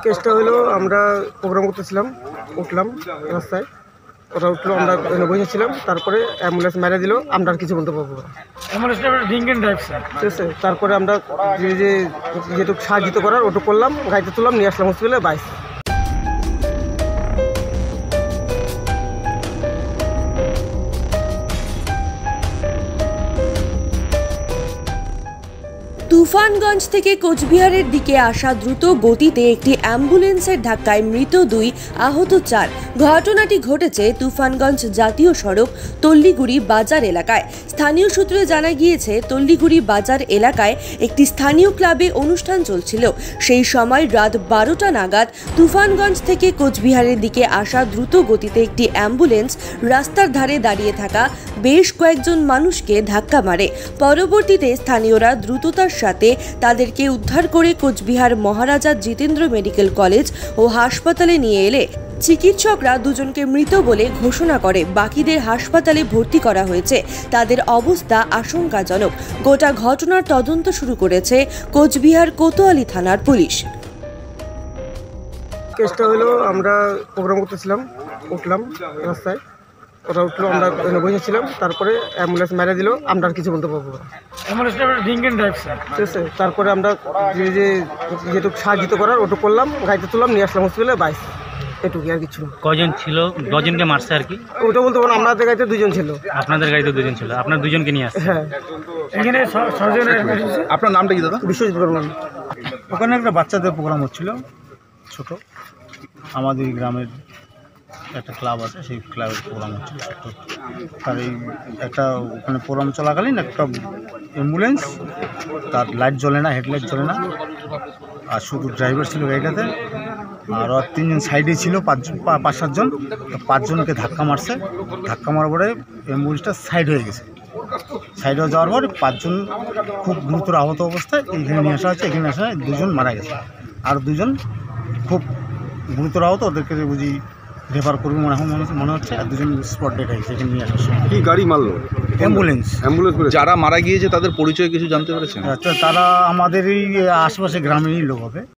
কেসটা হলো আমরা প্রোগ্রাম করতেছিলাম, উঠলাম রাস্তায়, ওরা উঠলো, আমরা বসেছিলাম, তারপরে অ্যাম্বুলেন্স মেরে দিল, আমরা আর কিছু বলতে পারবো না। ঠিক আছে, তারপরে আমরা যেটুকু সাহায্য করার ওটুকু করলাম, গাড়িতে তুললাম, নিয়ে আসলাম হসপিটালে। বাইশ তুফানগঞ্জ থেকে কোচবিহারের দিকে আসা দ্রুত গতিতে একটি অ্যাম্বুলেন্সের ধাক্কায় মৃত 2, আহত 4। ঘটনাটি ঘটেছে তুফানগঞ্জ জাতীয় সড়ক তল্লিগুড়ি বাজার এলাকায়। স্থানীয় সূত্রে জানা গিয়েছে, তল্লিগুড়ি বাজার এলাকায় একটি স্থানীয় ক্লাবে অনুষ্ঠান চলছিল। সেই সময় রাত 12টা নাগাদ তুফানগঞ্জ থেকে কোচবিহারের দিকে আসা দ্রুত গতিতে একটি অ্যাম্বুলেন্স রাস্তার ধারে দাঁড়িয়ে থাকা বেশ কয়েকজন মানুষকে ধাক্কা মারে। পরবর্তীতে স্থানীয়রা দ্রুততার সাথে তাদেরকে উদ্ধার করে কোচবিহার মহারাজা জিতেন্দ্র মেডিকেল কলেজ ও হাসপাতালে নিয়ে এলে চিকিৎসকরা দুজনকে মৃত বলে ঘোষণা করে। বাকিদের হাসপাতালে ভর্তি করা হয়েছে, তাদের অবস্থা আশঙ্কাজনক। গোটা ঘটনার তদন্ত শুরু করেছে কোচবিহার কোতোয়ালি থানার পুলিশ। কেসটা হলো আমরা প্রোগ্রাম করতেছিলাম, উঠলাম রাস্তায়, ওরা উঠলো, আমরা বসেছিলাম, তারপরে অ্যাম্বুলেন্স মেরে দিল, আমরা আর কিছু বলতে পারবো না। ঠিক আছে, তারপরে আমরা যেটুকু সাহায্য করার ওটুকু করলাম, গাড়িতে তুললাম, নিয়ে আসলাম হসপিটালে। বাইশ এটুকুই, আর কিছু। কজন ছিল? কজনকে মারছে আর কি? ওটা বলতে পারবো না, আমাদের গাড়িতে 2জন ছিল। আপনাদের গাড়িতে 2জন ছিল, আপনার 2জনকে নিয়ে আসছে? হ্যাঁ। আপনার নামটা কি দাদা? বিশ্বজিৎ বর্মন। ওখানে একটা বাচ্চাদের প্রোগ্রাম হচ্ছিল ছোট, আমাদের গ্রামের একটা ক্লাব আছে, সেই ক্লাবের প্রোগ্রাম হচ্ছিল। তার এই একটা ওখানে প্রোগ্রাম চলাকালীন একটা অ্যাম্বুলেন্স, তার লাইট জ্বলে না, হেডলাইট জ্বলে না, আর শুধু ড্রাইভার ছিল গাড়িটাতে, আর 3জন সাইডে ছিল, 5-7 জন। 5জনকে ধাক্কা মারছে। ধাক্কা মারার পরে অ্যাম্বুলেন্সটা সাইড হয়ে গেছে। সাইড হয়ে যাওয়ার পর 5জন খুব গুরুতর আহত অবস্থায় এইখানে নিয়ে আসা হয়েছে। এখানে আসা 2জন মারা গেছে, আর 2জন খুব গুরুতর আহত, ওদেরকে বুঝি রেফার করবে মনে হচ্ছে। আর 2জন স্পট ডেট হয়েছে এখানে নিয়ে আসার সময়। কি গাড়ি মারলো? অ্যাম্বুলেন্স। যারা মারা গিয়েছে তাদের পরিচয় কিছু জানতে পেরেছেন? তারা আমাদের এই আশেপাশে গ্রামেরই লোক হবে।